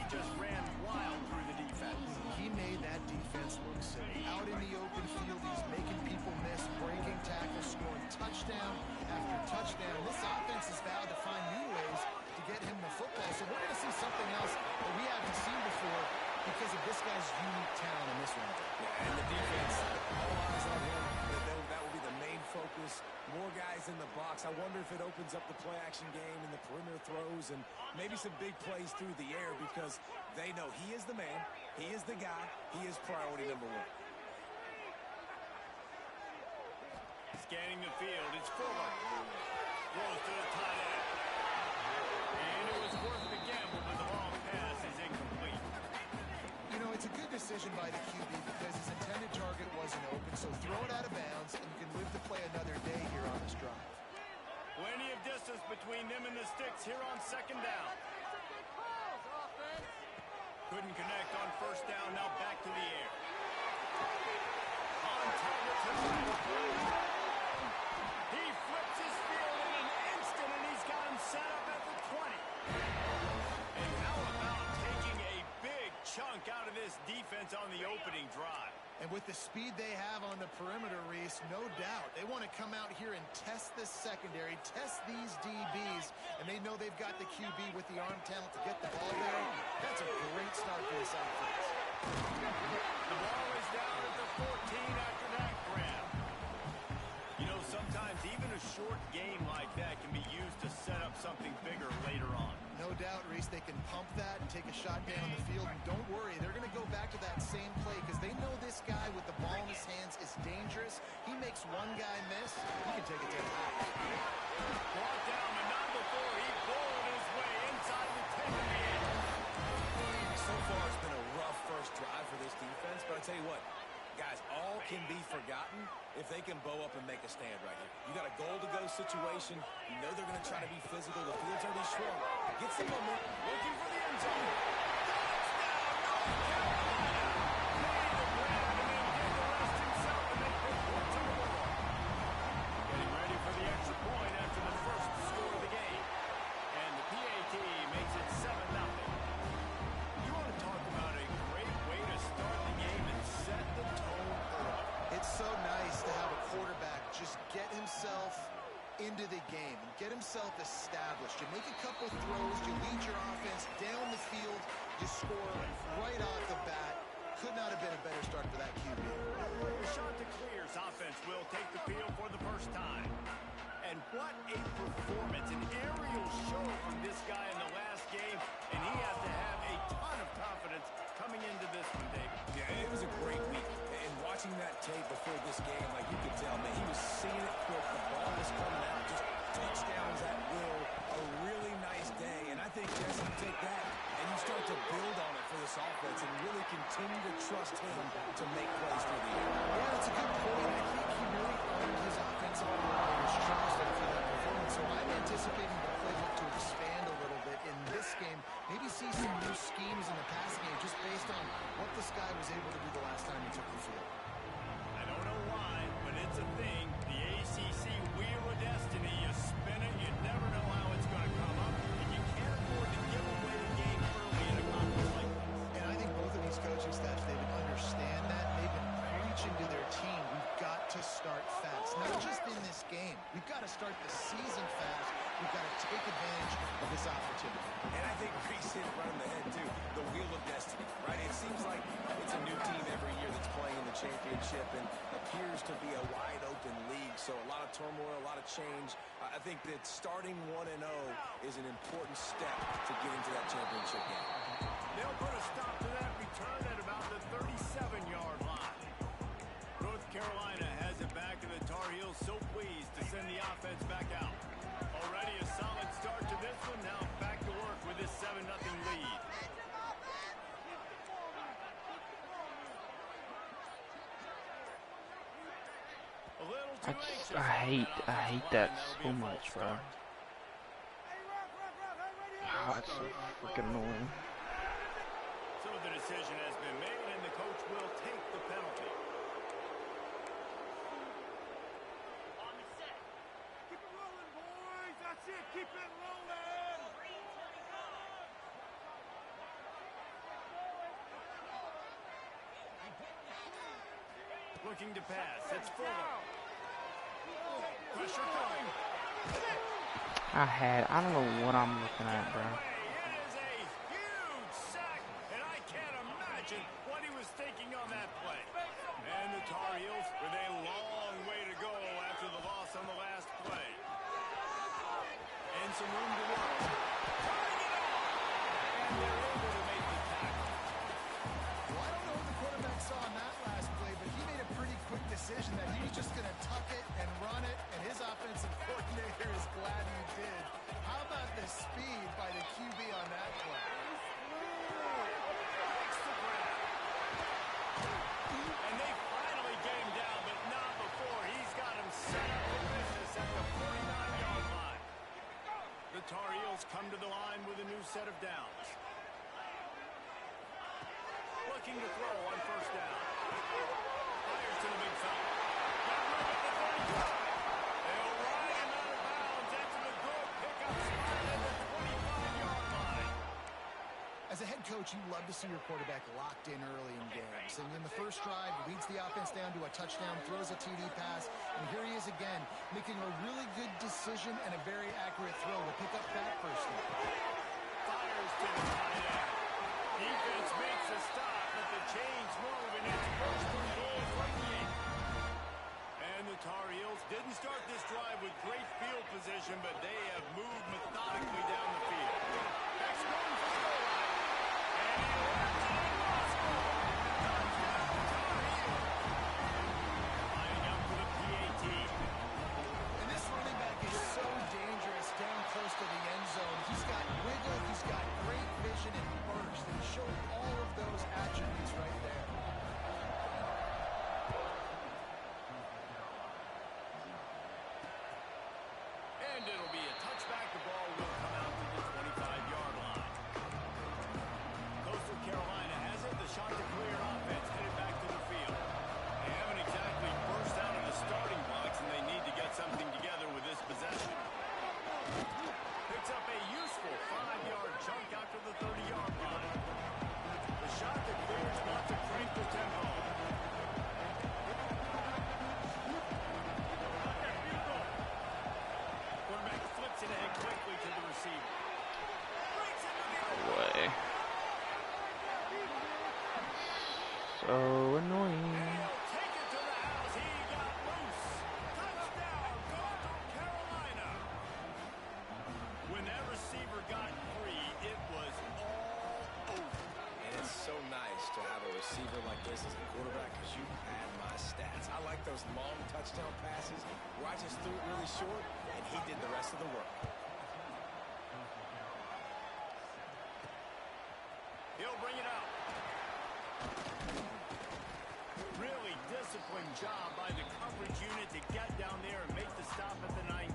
just ran wild through the defense. He made that defense look silly. Out in the open field, he's making people miss, breaking tackles, scoring touchdown after touchdown. This offense has vowed to find new ways to get him the football. So we're going to see something else that we haven't seen before because of this guy's unique talent in this one. Yeah, and the defense, all eyes on him. That will be the main focus. More guys in the box. I wonder if it opens up the play-action game and the perimeter throws and maybe some big plays through the air because they know he is the man, he is the guy, he is priority number one. Scanning the field, it's Fuller. Throws to the tight end. And it was worth the gamble, but the long pass is incomplete. You know, it's a good decision by the QB because his intended target wasn't open, so throw it out of bounds, and you can live to play another day here on this drive. Plenty of distance between them and the sticks here on second down. Couldn't connect on first down, now back to the air. On target to the right. He flips his field in an instant, and he's got him set up at the 20. And how about taking a big chunk out of this defense on the opening drive? And with the speed they have on the perimeter, Reese, no doubt, they want to come out here and test this secondary, test these DBs, and they know they've got the QB with the arm talent to get the ball there. That's a great start for this offense. The ball is down at the 14 after that grab. You know, sometimes even a short game like that can be used to set up something bigger later on. No doubt, Reese, they can pump that and take a shot down the field. And don't worry, they're going to go back to that same play because they know this guy with the ball in his hands is dangerous. He makes one guy miss, he can take it to the house. Brought down, but not before he bowled his way inside the 10. So far, it's been a rough first drive for this defense, but I tell you what, guys, all can be forgotten if they can bow up and make a stand right here. You got a goal-to-go situation. You know they're going to try to be physical. The field's already shrunk. Get some momentum. Looking for the end zone. Touchdown, North Carolina. Made the grab and then did the rest himself, and they put points on the board. Getting ready for the extra point after the first score of the game. And the PAT makes it 7-0. You want to talk about a great way to start the game and set the tone early. It's so nice to have a quarterback just get himself into the game and get himself established. You make a couple throws, you lead your offense down the field, you score right off the bat. Could not have been a better start for that QB. Shot to clears offense will take the field for the first time. And what a performance, an aerial show from this guy in the last game, and he has to have a ton of confidence coming into this one, Dave. Yeah, it was a great week. And watching that tape before this game, like you could tell, man, he was seeing it quick. The ball was coming out, just touchdowns at will. A really nice day. And I think, Jesse, you take that and you start to build on it for this offense and really continue to trust him to make plays through the air. Yeah, that's a good point. I think he really earned his offensive coordinator's trust after that performance. So I'm anticipating the playbook to expand a little bit in this game. Maybe see some new schemes in the passing game just based on what this guy was able to do the last time he took the field. I don't know why, but it's a thing. The ACC Wheel of Destiny. You spin it, you never know how it's going to come up, and you can't afford to give away the game early in a conference like this. And I think both of these coaching staffs, they would understand that. They've been preaching to their team, we've got to start fast. Not just in this game. We've got to start the season fast. We've got to take advantage of this opportunity. And I think Reese hit it right on the head, too. The Wheel of Destiny, right? It seems like it's a new team every year that's playing in the championship and appears to be a wide-open league. So a lot of turmoil, a lot of change. I think that starting 1-0 is an important step to getting to that championship game. They'll put a stop to that return at about the 37-yard line. North Carolina has it back, and the Tar Heels so pleased to send the offense back out. Already a solid start to this one. Now back to work with this 7-0 lead. A little too anxious. I hate that so much, bro. God, it's so freaking annoying. So the decision has been made, and the coach will take the penalty. On the set. Keep it rolling, boys. That's it. Keep it rolling. Looking to pass. It's Fuller. Pressure coming. I don't know what I'm looking at, bro. It is a huge sack, and I can't imagine what he was thinking on that play. And the Tar Heels with a long way to go after the loss on the last play. And some room to work. Turning it on. And they're able to make the tackle. Well, I don't know what the quarterback saw on that last play, but he made a pretty quick decision that he was just going to tuck it and run it, and his offensive coordinator is glad he did. How about the speed by the QB on that play? And they finally get him down, but not before he's got him set up for business at the 49-yard line. The Tar Heels come to the line with a new set of downs. Looking to throw on first down. Fires to the big fella. Got room at the 35. They'll ride him out of bounds into the good pickup spot at the 25-yard line. As a head coach, you love to see your quarterback locked in early in games. And in the first drive, leads the offense down to a touchdown, throws a TD pass, and here he is again, making a really good decision and a very accurate throw to pick up that first down. Fires to the tight end. Defense makes a stop, but the chains move, and it's first and goal from the 8. And the Tar Heels didn't start this drive with great field position, but they have moved methodically down the field. Next going for the goal line. And he left it in Roscoe. Touchdown, Tar Heels. Lining up for the PAT. And this running back is so dangerous down close to the end zone. He's got wiggle, he's got great vision and burst, and he showed all of those attributes right there. And it'll be a touchback. The ball will come out to the 25-yard line. Coastal Carolina has it. The Chanticleer offense headed back to the field. They haven't exactly burst out of the starting blocks, and they need to get something together with this possession. Picks up a useful 5-yard chunk after the 30-yard line. The Chanticleers want to crank the tempo. Quarterback flips it ahead quickly to the receiver. Breaks it to the No way. So annoying. He'll take it to the house. He got loose. Touchdown, Coastal Carolina. When that receiver got free, it was all over. And it's so nice to have a receiver like this as a quarterback because you had my stats. I like those long touchdown passes where I just threw it really short and he did the rest of the work. He'll bring it out. Really disciplined job by the coverage unit to get down there and make the stop at the 19.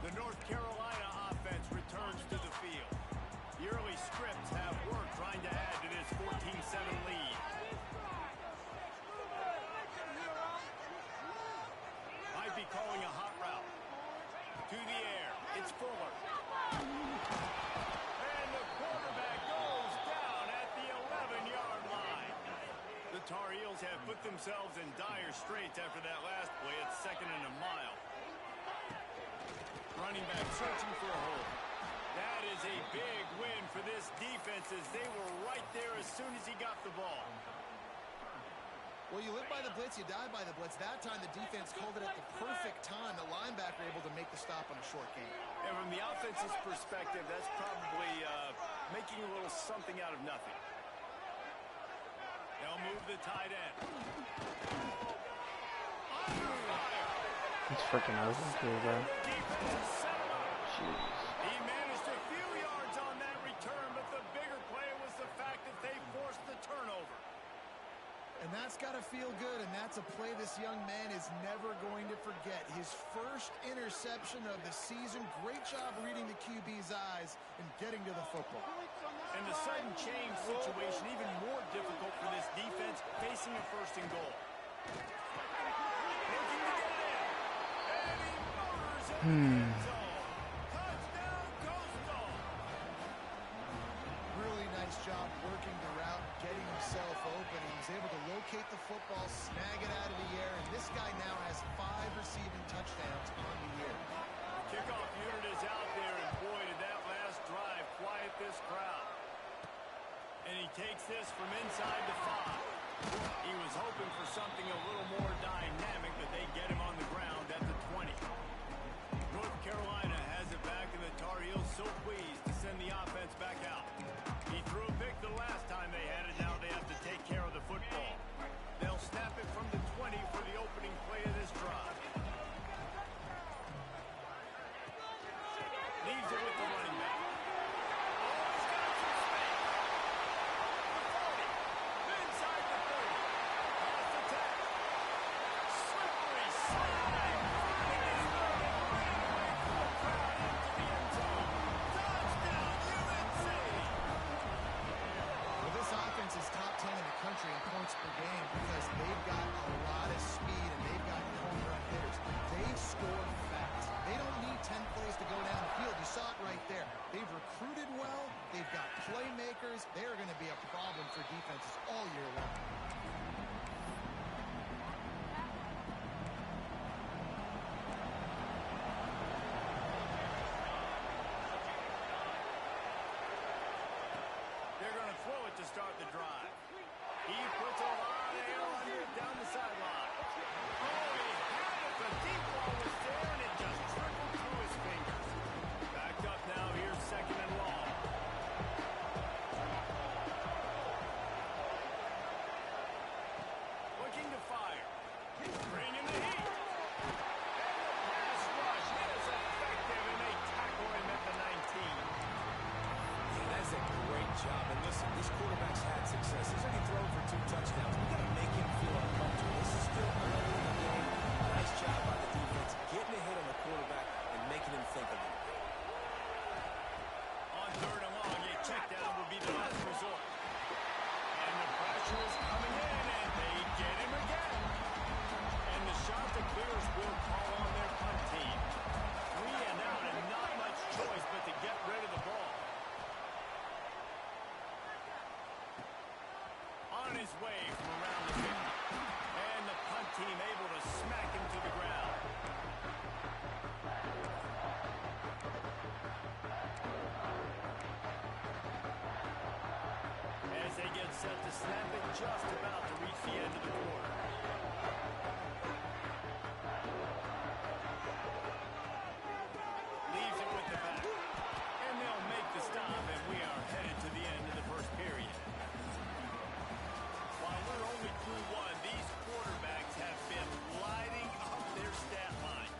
The North Carolina offense returns to the field. The early scripts have worked trying to add to this 14-7 lead. Might be calling a hot route. To the air. It's Fuller. And the quarterback goes down at the 11-yard line. The Tar Heels have put themselves in dire straits after that last play. It's 2nd and a mile. Running back searching for a hole. That is a big win for this defense as they were right there as soon as he got the ball. Well, you live by the blitz, you die by the blitz. That time the defense called it at the perfect time. The linebacker able to make the stop on a short gain. And from the offense's perspective, that's probably making a little something out of nothing. They'll move the tight end. Under fire. It's freaking over too, bro. Defense is set him up. Jeez. He managed a few yards on that return, but the bigger play was the fact that they forced the turnover. And that's got to feel good, and that's a play this young man is never going to forget. His first interception of the season. Great job reading the QB's eyes and getting to the football. And the sudden change situation even more difficult for this defense facing a 1st and goal. Looking to get it in. And he murders it in the end zone. Touchdown, Coastal. Really nice job working the route, getting himself open. He was able to locate the football, snag it out of the air, and this guy now has 5 receiving touchdowns on the year. Kickoff unit is out there, and boy, did that last drive quiet this crowd. And he takes this from inside the 5. He was hoping for something a little more dynamic, but they get him on the ground at the 20. North Carolina has it back, and the Tar Heels so pleased to send the offense back out. He threw a pick the last time they had it. Now they have to take care of the football. They'll snap it from the 20 for the opening play of this drive. Leaves it with the running back. Oh, he's got some space. The 40. Inside the 30. Past the 10. Slippery slide. Finding his way and ran away from the crowd into the end zone. Touchdown, UNC. Well, this offense is top 10 in the country in points per game because they've got a lot of speed and they've got home run hitters. They score fast. They don't need 10 plays to go down the field. You saw it right there. They've recruited well. They've got playmakers. They're going to be a problem for defenses all year long. They're going to throw it to start the drive. He puts a lot of air under it down the sideline. Oh, he had it. The deep ball was there, and it just trickled through his fingers. Backed up now. Here's second and long. Looking to fire. Bringing the heat. And the pass rush is effective, and they tackle him at the 19. Yeah, that's a great job. And listen, this quarterback's had success. He's already thrown for 2 touchdowns. We got to make him feel uncomfortable. This is still early in the game. Nice job by the defense, getting a hit on the quarterback and making him think of it. On third and long, a check down will be the last resort. And the pressure is coming in, and they get him again. And the Chanticleers will call on their punt team. 3 and out, and not much choice but to get rid of the ball. On his way from around the 50. And the punt team able to smack him to the ground. As they get set to snap it, just about to reach the end of the quarter. Leaves it with the back. And they'll make the stop, and we are headed to the end of the first period. While we're only through one, these quarterbacks have been lighting up their stat line.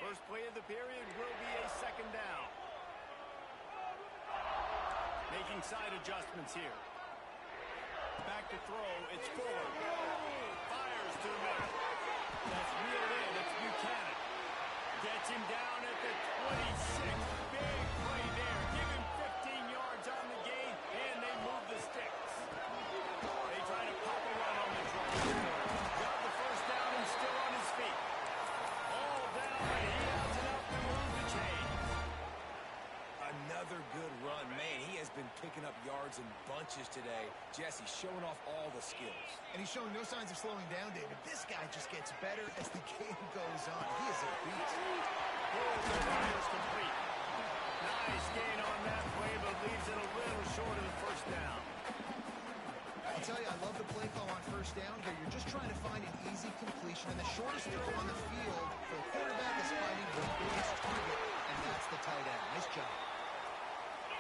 First play of the period will be a second down. Making side adjustments here. Back to throw, it's Fuller. Fires to the middle. That's reeled in, it's Buchanan. Gets him down at the 26. Big play there. Give him 15 yards on the gain, and they move the sticks. They try to pop a run on the draw. Got the first down and still on his feet. All down, and he has enough to move the chains. Another good run. Man, he has been picking up yards in bunches today. Jesse showing off all the skills. And he's showing no signs of slowing down, David. This guy just gets better as the game goes on. He is a beast. Pulls the runners complete. Nice gain on that play, but leaves it a little short of the first down. I'll tell you, I love the play call on first down here. You're just trying to find an easy completion, and the shortest throw on the field for a quarterback is finding the biggest target, and that's the tight end. Nice job.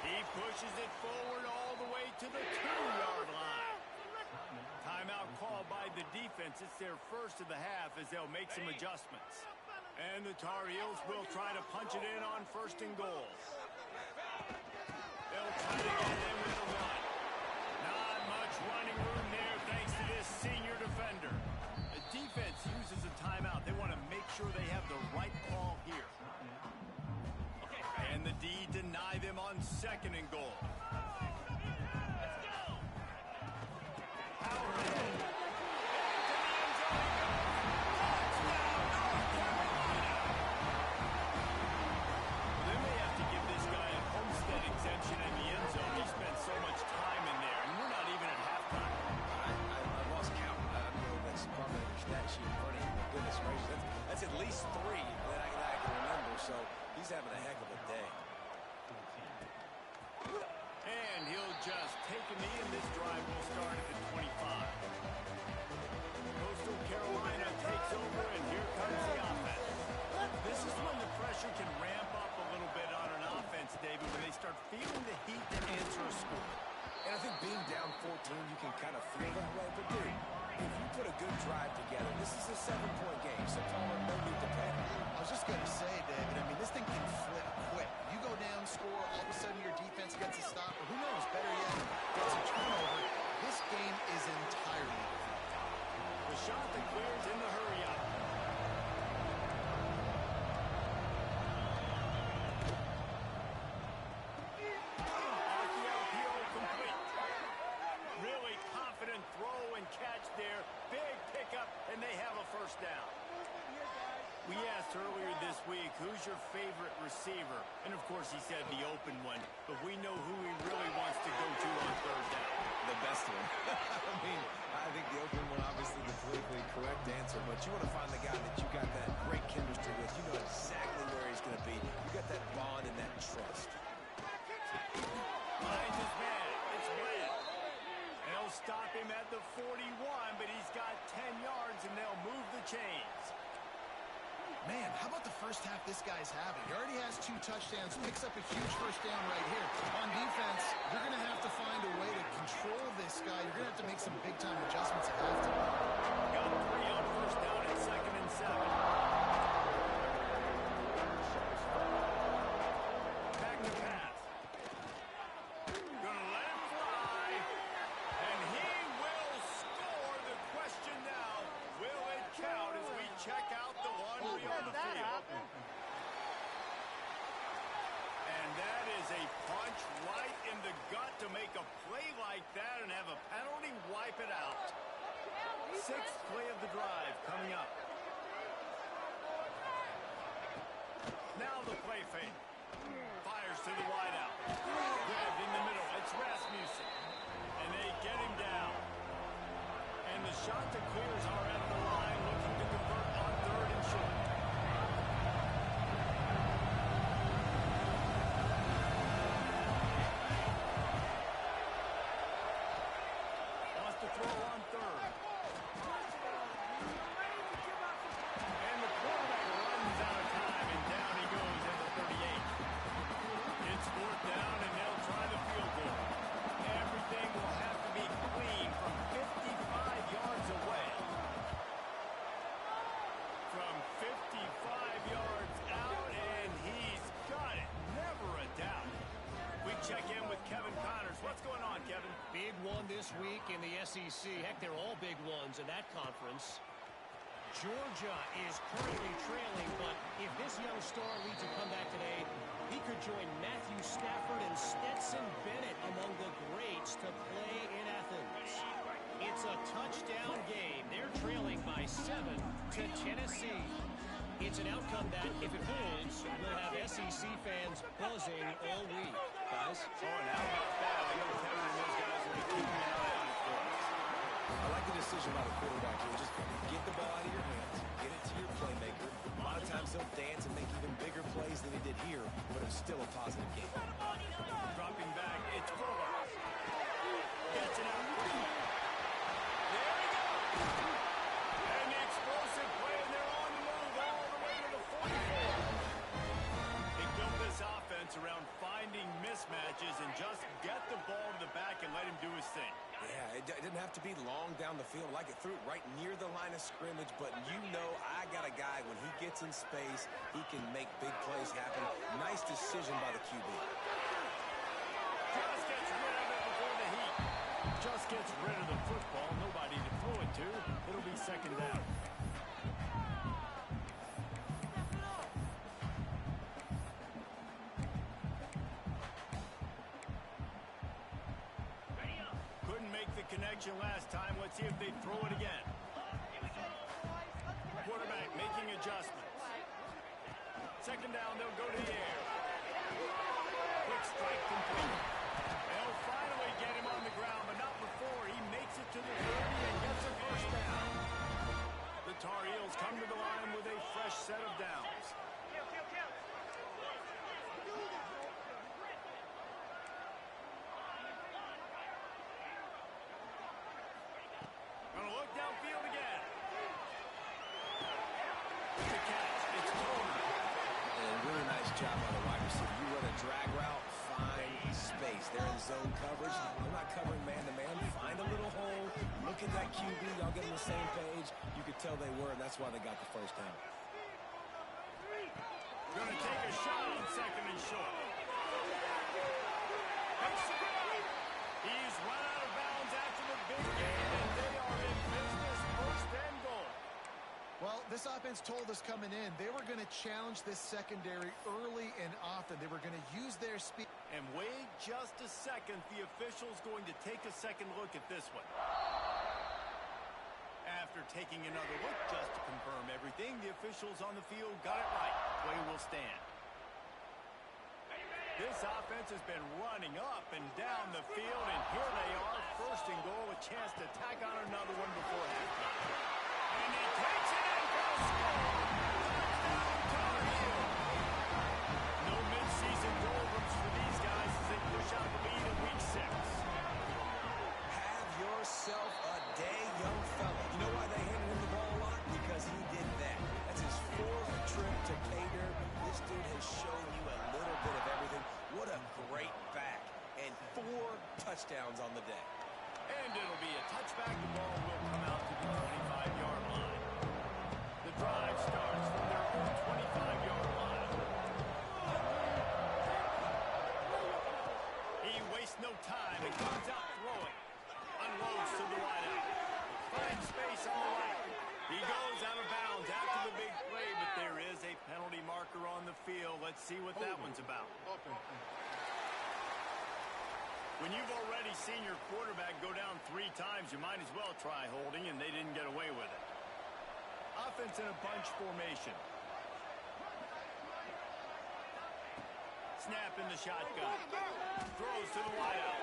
He pushes it forward all the way to the 2-yard line. Timeout called by the defense. It's their first of the half as they'll make some adjustments. And the Tar Heels will try to punch it in on first and goal. They'll try to get it in with a run. Not much running room there thanks to this senior defender. The defense uses a timeout. They want to make sure they have the right call here. And the D deny them on second and goal. having a heck of a day. And he'll just take a knee, and this drive will start at the 25. Coastal Carolina takes over, and here comes the offense. This is when the pressure can ramp up a little bit on an offense, David, when they start feeling the heat to answer a score. And I think being down 14, you can kind of feel that way. But, dude, if you put a good drive together, this is a 7-point game, so Palmer, no need to panic. I was just going to say, David, I mean, this thing can flip quick. You go down, score, all of a sudden your defense gets a stop, or who knows, better yet, gets a turnover. This game is entirely different. The shot that clears in the hurry-up. Really confident throw and catch there. Big pickup, and they have a first down. We asked earlier this week, who's your favorite receiver? And, of course, he said the open one. But we know who he really wants to go to on third down. The best one. I mean, I think the open one, obviously the politically correct answer, but you want to find the guy that you got that great chemistry with. You know exactly where he's going to be. You got that bond and that trust. Finds his man. It's Bland. And they'll stop him at the 41, but he's got 10 yards, and they'll move the chains. Man, how about the first half this guy's having? He already has 2 touchdowns, picks up a huge first down right here. On defense, you're going to have to find a way to control this guy. You're going to have to make some big-time adjustments at halftime. Got 3 on first down at 2nd and 7. Back to pass. Gonna let him fly. And he will score. The question now, will it count as we check out the laundry on the field? And that is a punch right in the gut to make a play like that and have a penalty wipe it out. 6th play of the drive coming up. Now the play fake. Fires to the wideout. Grabbed in the middle. It's Rasmussen. And they get him down. And the shot that clears are at the line, looking to convert on 3rd and short. Wants to throw on 3rd. And the quarterback runs out of time, and down he goes at the 38. It's 4th down, and they'll try the field goal. Everything will have to be clean from 55 yards away. From 55 yards out, and he's got it. Never a doubt. We check in with Kevin Connors. What's going on, Kevin? Big one this week in the SEC. Heck, they're all big ones in that conference. Georgia is currently trailing, but if this young star leads a comeback today, he could join Matthew Stafford and Stetson Bennett among the greats to play in Athens. It's a touchdown game. They're trailing by 7 to Tennessee. It's an outcome that, if it holds, will have SEC fans buzzing all week. Guys? Oh, and how about that? I know Kevin and those guys will be keeping an eye on it for us. I like the decision by the quarterback here. Just get the ball out of your hands, get it to your playmaker. A lot of times they'll dance and make even bigger plays than he did here, but it's still a positive game. Dropping back, it's Fuller. Gets it out. There he goes. And the explosive play, and they're on the move all the way to the 44. They built this offense around finding mismatches and just get the ball to the back and let him do his thing. Yeah, it didn't have to be long down the field. Like it threw it right near the line of scrimmage, but you know I got a guy, when he gets in space, he can make big plays happen. Nice decision by the QB. Just gets rid of it before the heat. Just gets rid of the football. Nobody to throw it to. It'll be 2nd down. Couldn't make the connection last time. Let's see if they throw it again. Quarterback making adjustments. 2nd down, they'll go to the air. Quick strike complete. They'll finally get him on the ground, but not before. He makes it to the 30 and gets a first down. The Tar Heels come to the line with a fresh set of downs. job by the wide receiver. You run a drag route, find space. They're in zone coverage. They're not covering man-to-man. Find a little hole. Look at that QB. Y'all get on the same page. You could tell they were, and that's why they got the first down. Going to take a shot on second and short. He's run out of bounds after the big game, and they are in business. First and goal. Well, this offense told us coming in they were going to challenge this secondary early and often. They were going to use their speed. And wait just a second. The official's going to take a second look at this one. After taking another look just to confirm everything, the officials on the field got it right. Play will stand. This offense has been running up and down the field, and here they are, first and goal, a chance to tack on another one before halftime. And he takes it in for a score. Touchdown, Tar Heel. No midseason doldrums for these guys as they push out the lead in week 6. Have yourself a day, young fella. You know why they handed him the ball a lot? Because he did that. That's his 4th trip to Cater. This dude has shown you a little bit of everything. What a great back. And 4 touchdowns on the day. And it'll be a touchback. The ball will come out to the 25-yard line. The drive starts from their own 25-yard line. He wastes no time and comes out throwing. Unloads to the wideout. Finds space on the right. He goes out of bounds after the big play, but there is a penalty marker on the field. Let's see what that one's about. When you've already seen your quarterback go down 3 times, you might as well try holding, and they didn't get away with it. Offense in a bunch formation. Snap in the shotgun. Throws to the wideout.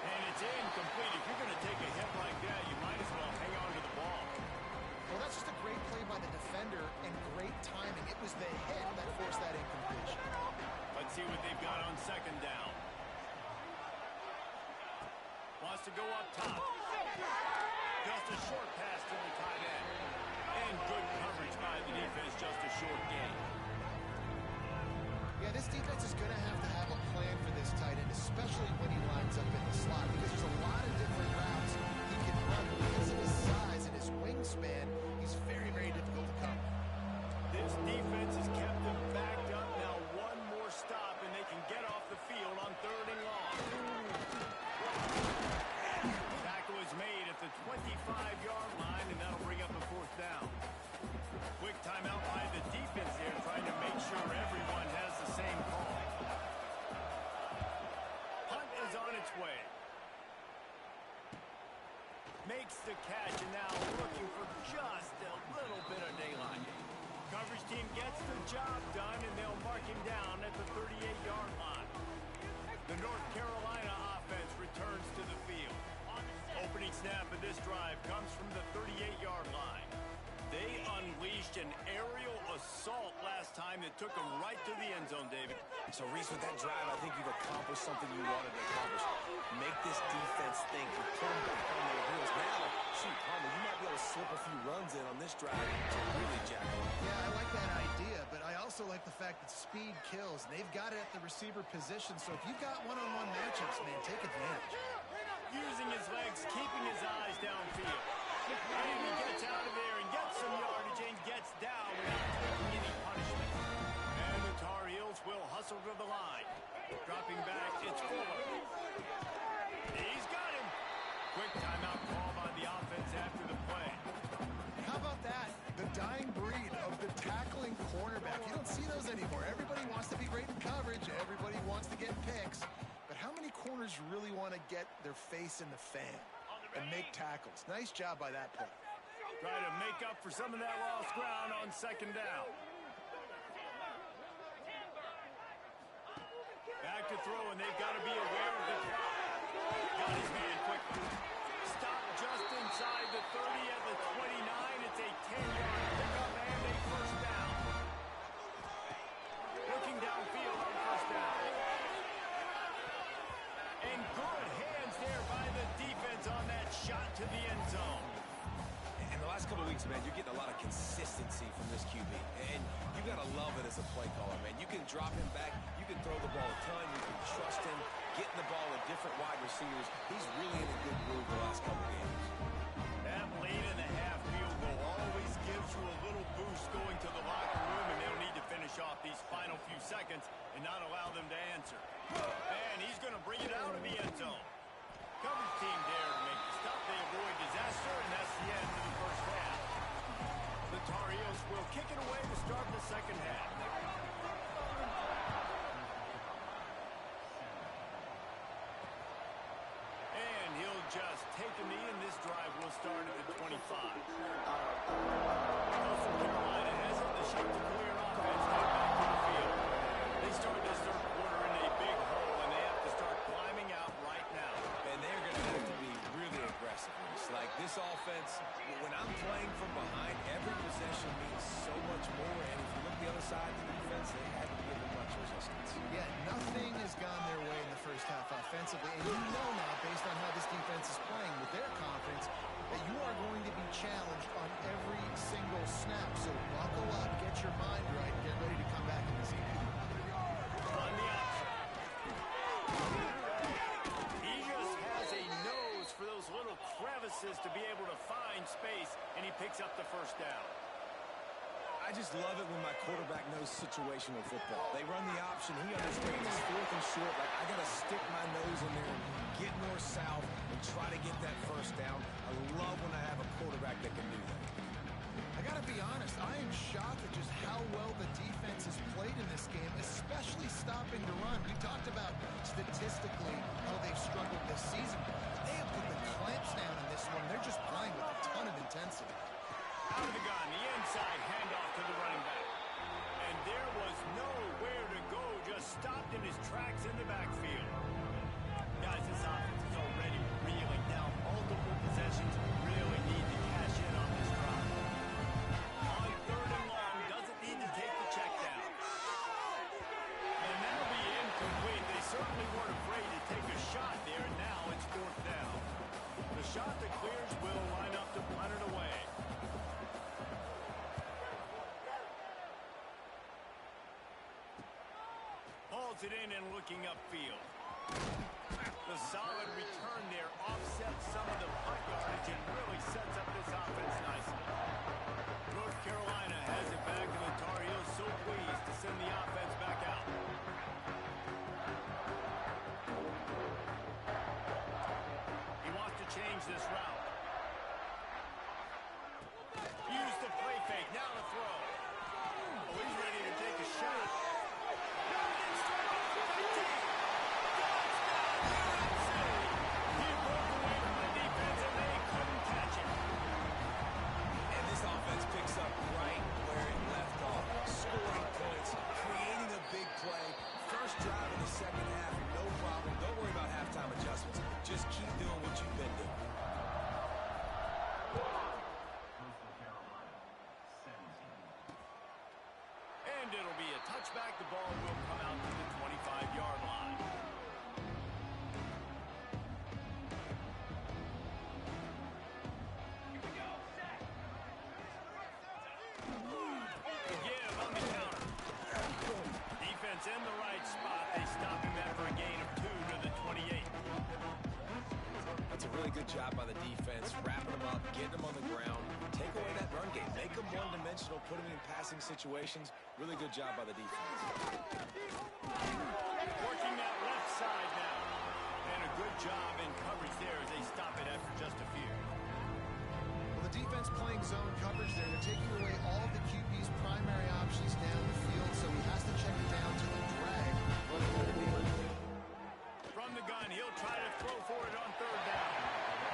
And it's incomplete. If you're going to take a hit like that, you might as well hang on to the ball. Well, that's just a great play by the defender and great timing. It was the hit that forced that incompletion. Let's see what they've got on second down. Wants to go up top. Just a short pass to the tight end. And good coverage by the defense, just a short gain. Yeah, this defense is going to have a plan for this tight end, especially when he lines up in the slot, because there's a lot of different routes he can run. Because of his size and his wingspan, he's very, very difficult to cover. This defense has kept them backed up. Now one more stop, and they can get off the field on 3rd and long. Tackle is made at the 25-yard line, and that'll bring up a 4th down. Quick timeout by the defense there, trying to make sure everyone has the same call. Hunt is on its way. Makes the catch, and now looking for just a little bit of daylight. Coverage team gets the job done, and they'll mark him down at the 38-yard line. The North Carolina offense returns to the field. Opening snap of this drive comes from the 38-yard line. They unleashed an aerial assault last time that took them right to the end zone, David. So, Reese, with that drive, I think you've accomplished something you wanted to accomplish. Make this defense think. You put them back on their heels. Now, shoot, Palmer, you might be able to slip a few runs in on this drive to really jack them up. Yeah, I like that idea, but I also like the fact that speed kills. They've got it at the receiver position, so if you've got one-on-one matchups, man, take advantage. Using his legs, keeping his eyes downfield. And he gets out of there and gets some yardage and gets down without taking any punishment. And the Tar Heels will hustle to the line. Dropping back, it's Fuller. He's got him. Quick timeout call by the offense after the play. How about that? The dying breed of the tackling cornerback. You don't see those anymore. Everybody wants to be great in coverage. Everybody wants to get picks. But how many corners really want to get their face in the fan and make tackles? Nice job by that play. Try to make up for some of that lost ground on second down. Back to throw, and they've got to be aware of the clock. Got his man quickly. Stopped just inside the 30 at the 29. It's a 10-yard pickup and a first down. Looking downfield on first down. And good hands there by the defense on that shot to the end zone. In the last couple of weeks, offense, man, you're getting a lot of consistency from this QB. And you got to love it as a play caller, man. You can drop him back. You can throw the ball a ton. You can trust him, getting the ball with different wide receivers. He's really in a good groove the last couple games. That late in the half field goal always gives you a little boost going to the locker room, and they'll need to finish off these final few seconds and not allow them to answer. And he's going to bring it out of the end zone. Coverage team there to make the stop. They avoid disaster, and that's the end of the first half. The Tar Heels will kick it away to start the second half. And he'll just take a knee, and this drive will start at the 25. Coastal Carolina has it. The shot to clear offense headed back to the field. They start this third quarter in a big hole, and they have to start climbing out right now. And they're going to have to be really aggressive. It's like this offense, when I'm playing from behind, every possession means so much more. And if you look the other side of the defense, they haven't given much resistance. Yeah, nothing has gone their way in the first half offensively. And you know now, based on how this defense is playing with their confidence, that you are going to be challenged on every single snap. So buckle up, get your mind right, and get ready to come back in this game. On the option. He just has a nose for those little crevices to be able to find space, and he picks up the first down. I just love it when my quarterback knows situational football. They run the option. He understands it's fourth and short. Like, I got to stick my nose in there, get north-south, and try to get that first down. I love when I have a quarterback that can do that. I got to be honest, I am shocked at just how well the defense has played in this game, especially stopping the run. We talked about statistically how they've struggled this season. They have put the clamps down in this one. They're just playing with a ton of intensity. Out of the gun, the inside handoff to the running back. And there was nowhere to go, just stopped in his tracks in the backfield. Guys, this offense is already reeling down. Multiple possessions, really need to cash in on this drive. On third and long, doesn't need to take the check down. And that'll be incomplete. They certainly weren't afraid to take a shot there, and now it's fourth down. The shot that clears will line up to punt it away. Hauls it in and looking upfield. The solid return there offsets some of the punt yardage and really sets up this offense nicely. North Carolina has it back, and the Tar Heels so pleased to send the offense back out. He wants to change this route. Use the play fake, now to throw. Oh, he's ready to take a shot. Offense picks up right where it left off. Scoring points, creating a big play. First drive of the second half, no problem. Don't worry about halftime adjustments. Just keep doing what you've been doing. And it'll be a touchback. The ball will come out to the 25-yard line. In the right spot, they stop him after a gain of 2 to the 28. That's a really good job by the defense, wrapping them up, getting them on the ground, take away that run game, make them one-dimensional, put them in passing situations. Really good job by the defense. Working that left side now. And a good job in coverage there as they stop it after just a few. Well, the defense playing zone coverage there. They're taking away all of the QB's primary options down the field, so he has to check it down to a drag. From the gun, he'll try to throw for it on third down.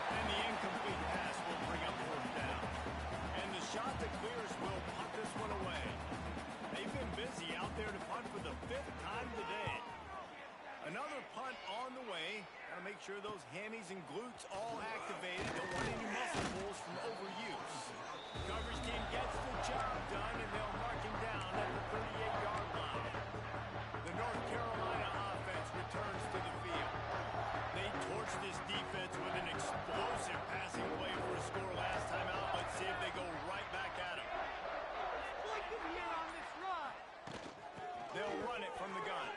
And the incomplete pass will bring up fourth down. And the shot that clears will punt this one away. They've been busy out there to punt for the 5th time today. Another punt on the way. Gotta make sure those hammies and glutes all activated. Don't want any muscle pulls from overuse. Coverage team gets the job done, and they'll mark him down at the 38-yard line. The North Carolina offense returns to the field. They torched this defense with an explosive passing play for a score last time out. Let's see if they go right run it from the gun.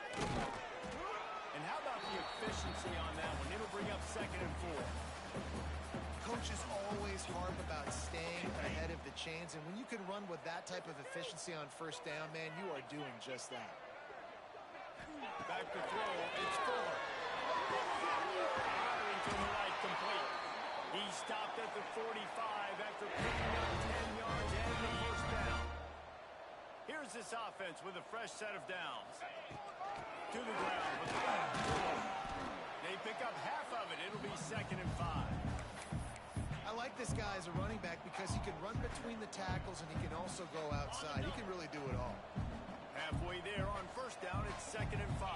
And how about the efficiency on that one? It'll bring up 2nd and 4. Coaches always harp about staying ahead of the chains, and when you can run with that type of efficiency on 1st down, man, you are doing just that. Back to throw. It's Fuller. Firing to the right, complete. He stopped at the 45 after picking up 10 yards and the 1st down. Here's this offense with a fresh set of downs. To the ground with the back. They pick up half of it. It'll be 2nd and 5. I like this guy as a running back because he can run between the tackles and he can also go outside. He can really do it all. Halfway there on 1st down, it's 2nd and 5.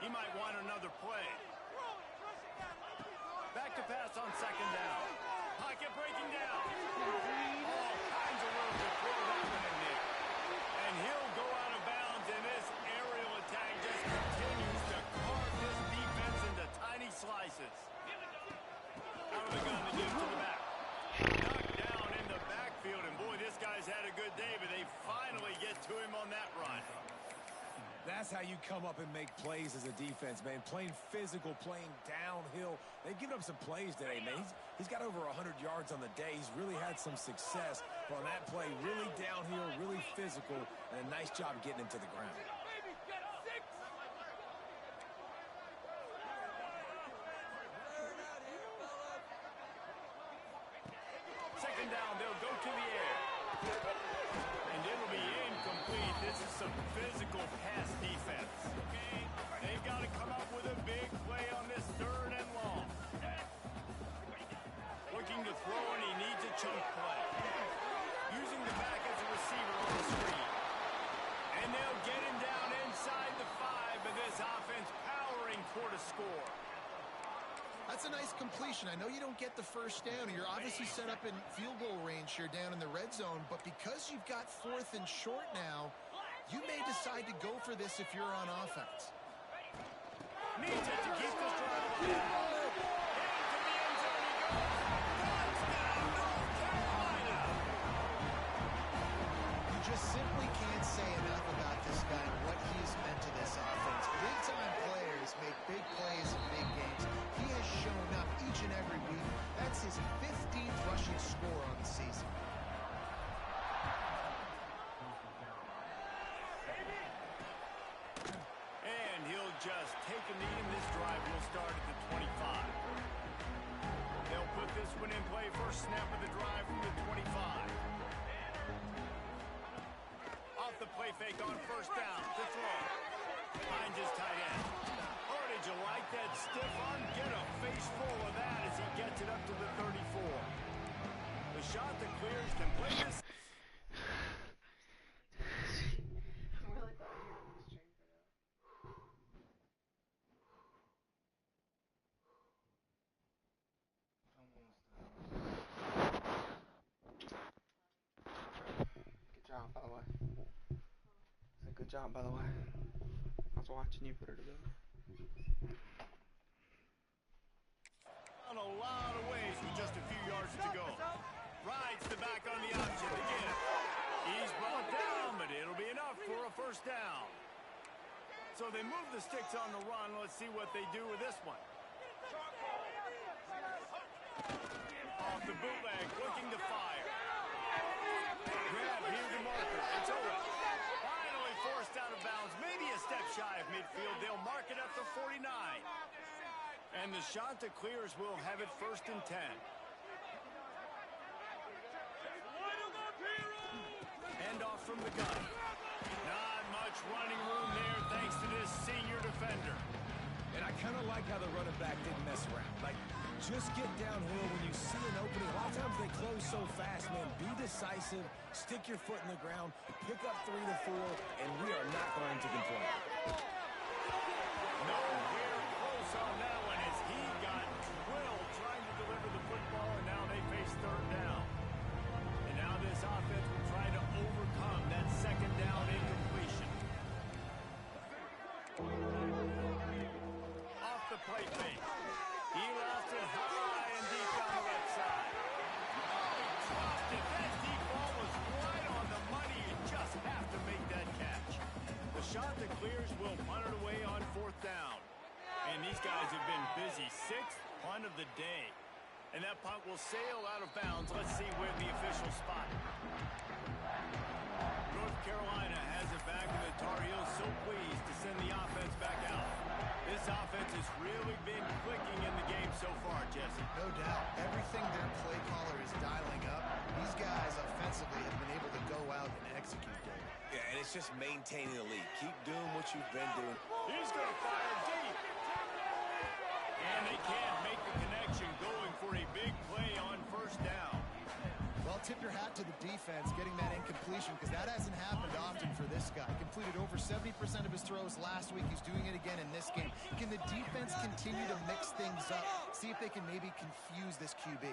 He might want another play. Back to pass on 2nd down. Pocket breaking down. All kinds of room to throw that one in there. And he'll go out of bounds, and this aerial attack just continues to carve this defense into tiny slices. Out of the gun, they give it to the back. Knocked down in the backfield, and boy, this guy's had a good day, but they finally get to him on that run. That's how you come up and make plays as a defense, man. Playing physical, playing downhill. They've given up some plays today, man. He's got over 100 yards on the day. He's really had some success. But on that play, really downhill, really physical, and a nice job getting him to the ground. 2nd down, they'll go to the air. And it'll be incomplete. This is some physical pass defense. They've got to come up with a big play on this 3rd and long. Looking to throw, and he needs a chunk play. Using the back as a receiver on the screen. And they'll get him down inside the 5, but this offense powering toward a score. That's a nice completion. I know you don't get the 1st down. You're obviously set up in field goal range here down in the red zone, but because you've got 4th and short now, you may decide to go for this if you're on offense. Needs it to keep this drive alive. Into the end zone he goes. Touchdown, North Carolina. You just simply can't say enough about this guy and what he's meant to this offense. Big-time players make big plays in big games. He has shown up each and every week. That's his 15th rushing score on the season. And he'll just take a knee, and this drive will start at the 25. They'll put this one in play. First snap of the drive from the 25. Off the play fake on 1st down. To throw. Finds his tight end. Oh, did you like that stiff arm? Get a face full of that as he gets it up to the 34. The shot that clears can play this. Good job, by the way. I was watching you put her together. On a lot of ways with just a few yards to go. Rides the back on the option again. He's brought down, but it'll be enough for a 1st down. So they move the sticks on the run. Let's see what they do with this one. Off the bootleg, looking to fire. Grab, here's the marker. It's over. Finally forced out of bounds. Maybe a step shy of midfield. They'll mark it at the 49. And the shot that clears will have it 1st and 10. Hand off from the gun. Not much running room there thanks to this senior defender. And I kind of like how the running back didn't mess around. Like, just get downhill when you see an opening. A lot of times they close so fast, man. Be decisive, stick your foot in the ground, pick up 3 to 4, and we are not going to complain. Nowhere close on that one as he got drilled trying to deliver the football, and now they face 3rd down. And now this offense will try to overcome that 2nd down incompletion. Off the play fake. He lost it high and deep down the left side. Oh, he dropped it. That deep ball was right on the money. You just have to clears, will punt it away on 4th down. And these guys have been busy. 6th punt of the day. And that punt will sail out of bounds. Let's see where the official spot it. North Carolina has it back, and the Tar Heels so pleased to send the offense back out. This offense has really been clicking in the game so far, Jesse. No doubt. Everything their play caller is dialing up, these guys offensively have been able to go out and execute, Dave. Yeah, and it's just maintaining the lead. Keep doing what you've been doing. He's going to fire deep. And they can't make the connection, going for a big play on 1st down. Well, tip your hat to the defense getting that incompletion, because that hasn't happened often for this guy. Completed over 70% of his throws last week. He's doing it again in this game. Can the defense continue to mix things up? See if they can maybe confuse this QB.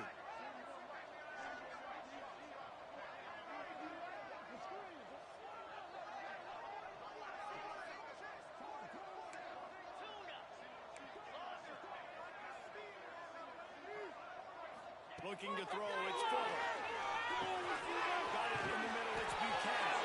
Looking to throw, it's Fuller. Got it in the middle, it's Buchanan.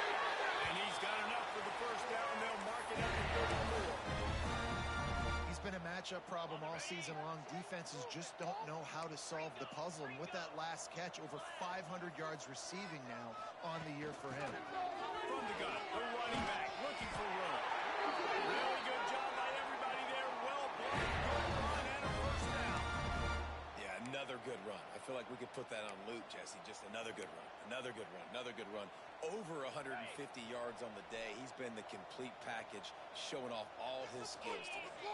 And he's got enough for the 1st down. They'll mark it out to 34. He's been a matchup problem all season long. Defenses just don't know how to solve the puzzle. And with that last catch, over 500 yards receiving now on the year for him. From the gun, the running back looking for room. Really good job by everybody there. Well blocked, good run, and a 1st down. Yeah, another good run. I feel like we could put that on loop, Jesse. Just another good run. Another good run. Another good run. Over 150 yards on the day. He's been the complete package, showing off all his skills today.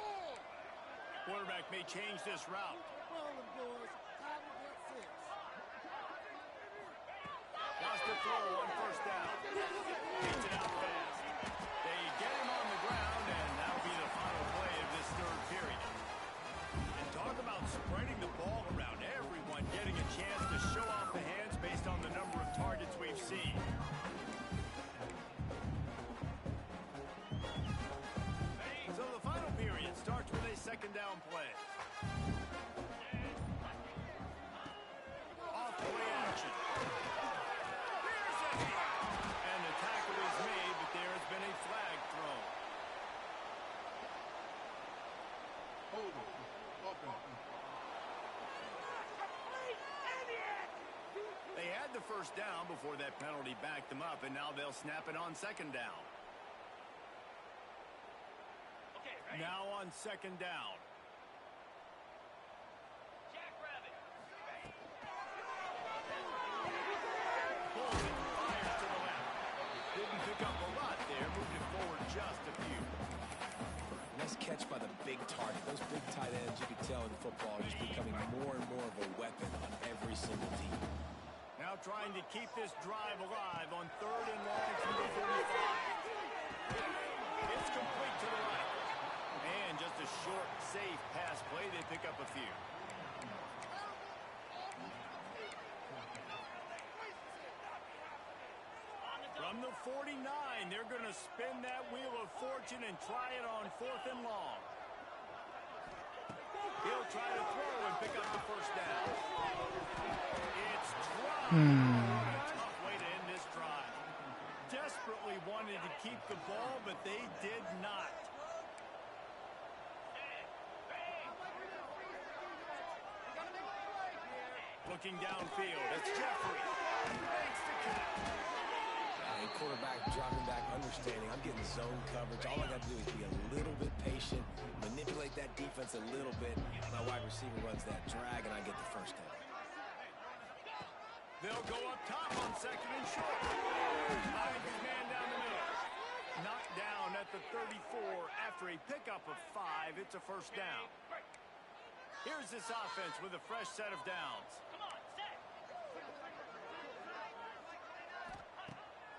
Quarterback may change this route. Lost the throw on 1st down. Gets it out fast. They get him on the ground, and that'll be the final play of this 3rd period. And talk about spreading the ball around. Everyone getting a chance to show off the hands based on the number of targets we've seen. So the final period starts with a 2nd down play. Off-play action. Here's a hit. And the tackle is made, but there has been a flag thrown. They had the 1st down before that penalty backed them up, and now they'll snap it on 2nd down. Now on 2nd down. Pulls it, fires to the left. Didn't pick up a lot there, moved it forward just a few. Nice catch by the big target. Those big tight ends, you can tell in football, are just becoming more and more of a weapon on every single team. Now trying to keep this drive alive on 3rd and long from the 45. It's complete to the right. And just a short, safe pass play. They pick up a few. From the 49, they're going to spin that wheel of fortune and try it on 4th and long. He'll try to throw and pick up the 1st down. It's dropped. What a tough way to end this drive. Desperately wanted to keep the ball, but they did not. Looking downfield, it's Jeffrey. Makes the catch. And quarterback dropping back, understanding I'm getting zone coverage. All I got to do is be a little bit patient, manipulate that defense a little bit. My wide receiver runs that drag, and I get the 1st down. They'll go up top on 2nd and short. Finds his man down the middle. Knocked down at the 34 after a pickup of 5. It's a 1st down. Here's this offense with a fresh set of downs.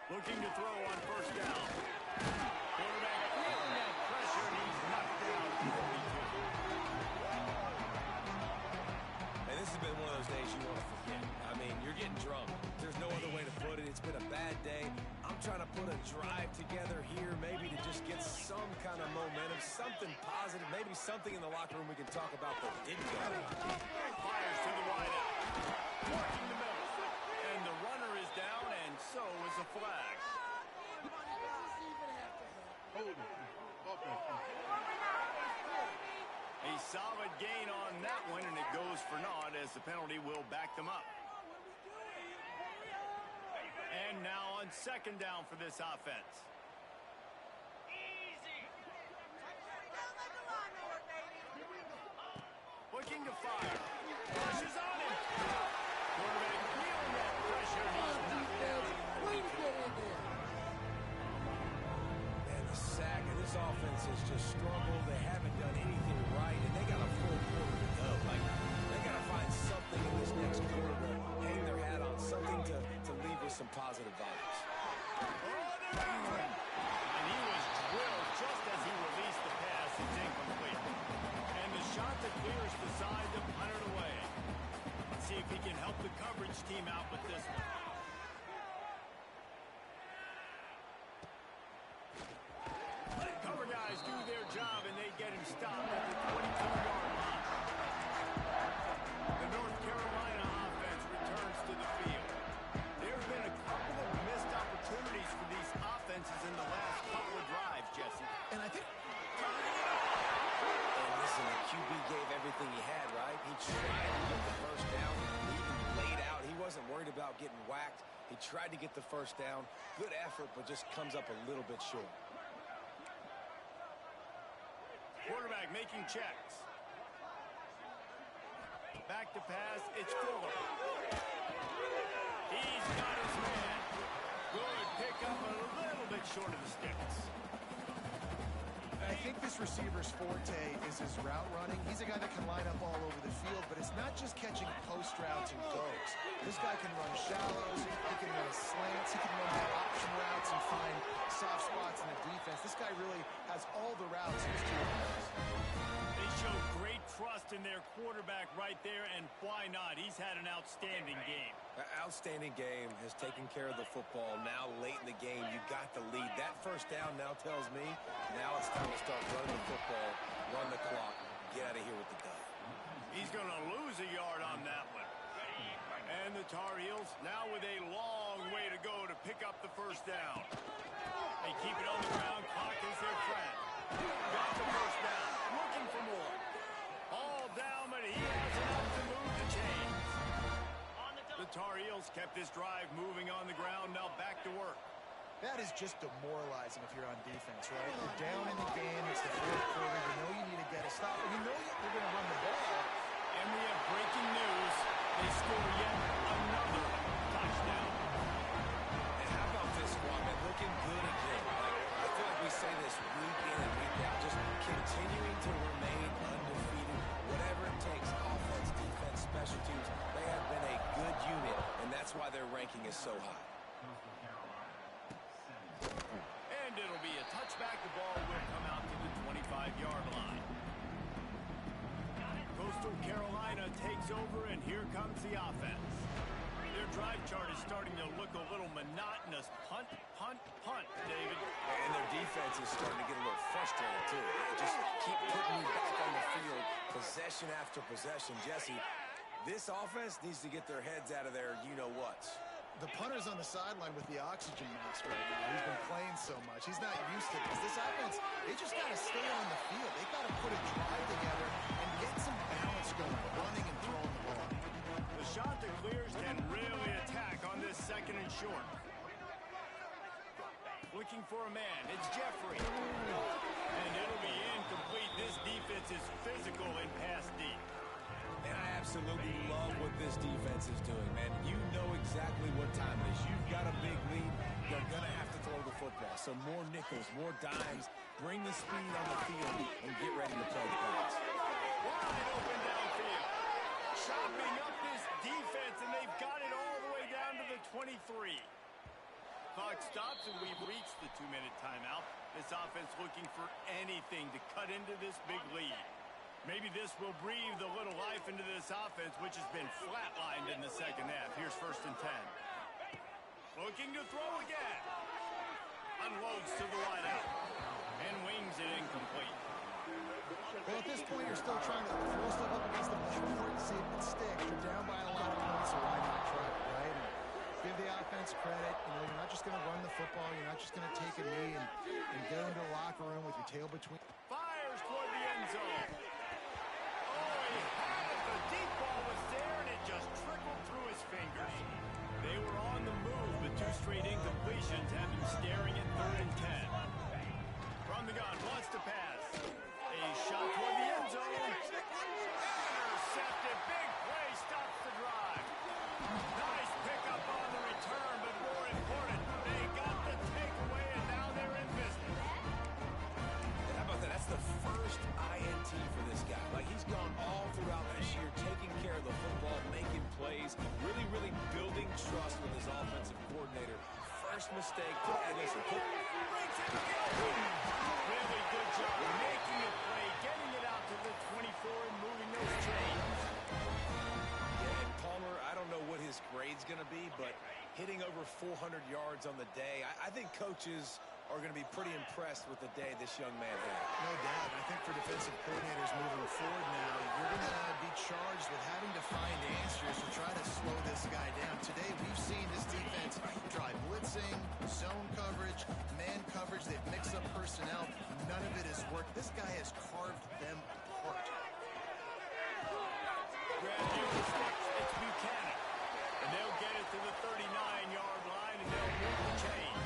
Looking to throw on 1st down. Quarterback feeling that pressure, and he's knocked down 42. And this has been one of those days you want to forget. I mean, you're getting drunk. There's no other way to put it. It's been a bad day. I'm trying to put a drive together here, maybe to just get some kind of momentum, something positive, maybe something in the locker room we can talk about that didn't go. Fires to the wideout. Working the middle. And the runner is down, and so is a flag. solid gain on that one, and it goes for naught as the penalty will back them up. And now on second down for this offense. Easy. Looking to fire. Pushes on him. Quarterback feeling that pressure. He's knocked down. And the sack, and this offense has just struggled. They haven't done anything right, and they got a full quarter to go. Like, they got to find something in this next quarter to hang their hat on, something to leave with some positive vibes. And he was drilled just as he released the pass. It's incomplete. And the shot that clears decide to punt it away. Let's see if he can help the coverage team out with this one. Cover guys do their job, and they get him stopped at the 22-yard line. The North Carolina offense returns to the field. There have been a couple of missed opportunities for these offenses in the last couple of drives, Jesse. And I think And listen, the QB gave everything he had, right? He tried to get the first down. He even laid out. He wasn't worried about getting whacked. He tried to get the first down. Good effort, but just comes up a little bit short. Quarterback making checks. Back to pass. It's Fuller. He's got his man. Good pick up a little bit short of the sticks. I think this receiver's forte is his route running. He's a guy that can line up all over the field, but it's not just catching post routes and goes. This guy can run shallows, he can run slants, he can run the option routes and find soft spots in the defense. This guy really has all the routes in his toolbox. They show great trust in their quarterback right there, and why not? He's had an outstanding game. Outstanding game, has taken care of the football. Now late in the game, you got the lead. That first down now tells me now it's time to start running the football, run the clock, get out of here with the dub. He's going to lose a yard on that one. And the Tar Heels now with a long way to go to pick up the first down. They keep it on the ground. Clock is their friend. Got the first down. Looking for more. All down, but he has enough to move the chains. The Tar Heels kept this drive moving on the ground. Now back to work. That is just demoralizing if you're on defense, right? You're down in the game. It's the fourth quarter. You know you need to get a stop. And you know you're going to run the ball. And we have breaking news. They score yet another touchdown. And how about this squad, man? Looking good again. I feel like we say this week in and week out, just continuing to remain undefeated. Whatever it takes, offense, defense, special teams, they have been a good unit, and that's why their ranking is so high. And it'll be a touchback. The ball will come out to the 25-yard line. Coastal Carolina takes over, and here comes the offense. Their drive chart is starting to look a little monotonous. Punt, punt, punt, David. And their defense is starting to get a little frustrated, too. They just keep putting you back on the field, possession after possession. Jesse, this offense needs to get their heads out of their you-know-whats. The punter's on the sideline with the oxygen mask right now. He's been playing so much. He's not used to this. This offense, they just got to stay on the field. They got to put a drive together and get some balance going, running and throwing the ball. The shot that clears can really attack on this second and short. Looking for a man. It's Jeffrey. And it'll be incomplete. This defense is physical and pass deep. And I absolutely love what this defense is doing, man. You know exactly what time it is. You've got a big lead. You're going to have to throw the football. So more nickels, more dimes. Bring the speed on the field and get ready to play the pass. Wide open downfield. Chopping up this defense, and they've got it all the way down to the 23. Clock stops, and we've reached the 2-minute timeout. This offense looking for anything to cut into this big lead. Maybe this will breathe a little life into this offense, which has been flatlined in the second half. Here's 1st and 10. Looking to throw again. Unloads to the wideout. And wings it incomplete. Well, at this point, you're still trying to throw stuff up against the board and see if it sticks. You're down by a lot of points, so why not try it, right? And give the offense credit. You know, you're not just going to run the football. You're not just going to take a knee and go into the locker room with your tail between. Fires toward the end zone. he had it. The deep ball was there, and it just trickled through his fingers. They were on the move, but 2 straight incompletions have him staring at 3rd and 10. From the gun, wants to pass. A shot toward the end zone. Intercepted. Big play stops the drive. Nice pickup on the return, but more important, they got the takeaway, and now they're in business. How about that? That's the first INT for this guy. Like, he's gone all throughout this year, taking care of the football, making plays, really, really building trust with his offensive coordinator. First mistake. Really good job making a play, getting it out to the 24 and moving those chains. Yeah, and Palmer, I don't know what his grade's going to be, but hitting over 400 yards on the day, I think coaches are going to be pretty impressed with the day this young man had. No doubt. I think for defensive coordinators moving forward now, you're going to be charged with having to find answers to try to slow this guy down. Today, we've seen this defense try blitzing, zone coverage, man coverage. They've mixed up personnel. None of it has worked. This guy has carved them apart. Grab you the sticks. It's Buchanan. And they'll get it to the 39-yard line, and they'll move the chains.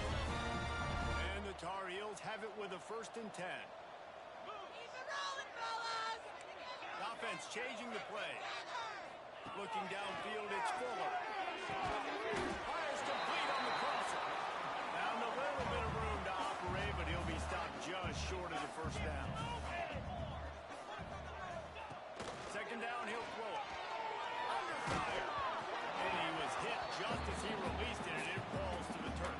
And the Tar Heels have it with a 1st and 10. Keep it rolling, fellas! Offense changing the play. Looking downfield, it's Fuller. Fires complete on the crosser. Found a little bit of room to operate, but he'll be stopped just short of the 1st down. 2nd down, he'll throw it. Under fire. And he was hit just as he released it, and it falls to the turf.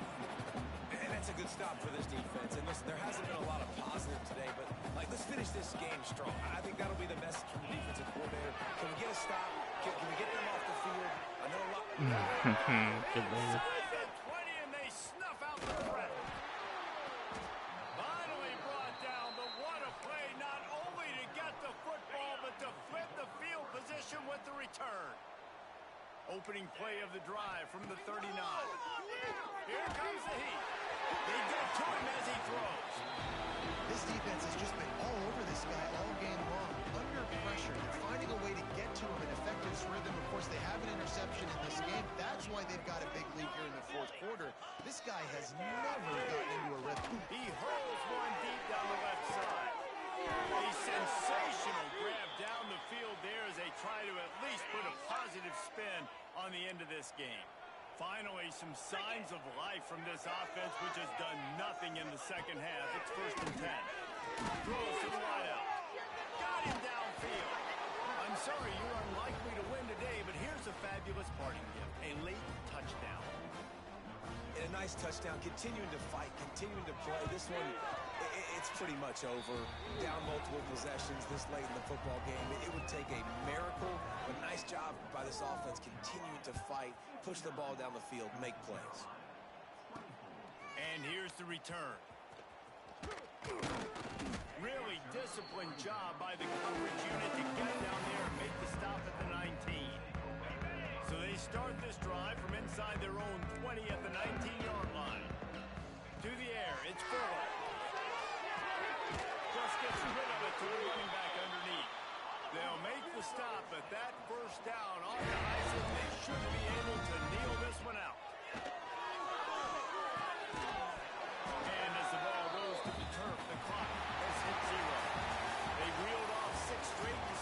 And that's a good stop for this defense. And listen, there hasn't been a lot of positive today, but let's finish this game strong. I think that'll be the message from the defensive coordinator. Can we get a stop? Can we get them off the field? I know a lot. Good move. 20, and they snuff out the threat. Finally brought down, but what a play, not only to get the football, but to flip the field position with the return. Opening play of the drive from the 39. Here comes the heat. They get to him as he throws. This defense has just been all over this guy all game long. Under pressure, they're finding a way to get to him and affect his rhythm. Of course, they have an interception in this game. That's why they've got a big lead here in the 4th quarter. This guy has never gotten into a rhythm. He hurls one deep down the left side. A sensational grab down the field there as they try to at least put a positive spin on the end of this game. Finally, some signs of life from this offense, which has done nothing in the 2nd half. It's 1st and 10. Throws to the wideout. Got him downfield. I'm sorry you're unlikely to win today, but here's a fabulous parting gift. A late touchdown. And a nice touchdown, continuing to fight, continuing to play. This one, it's pretty much over. Down multiple possessions this late in the football game. It would take a miracle, but nice job by this offense continuing to fight, push the ball down the field, make plays. And here's the return. Really disciplined job by the coverage unit to get down there and make the stop at the 19. So they start this drive from inside their own 20 at the 19-yard line. To the air, it's Fuller. Just gets rid of it to the running back underneath. They'll make the stop, but that 1st down on the Heisen, they should be able to kneel this one out.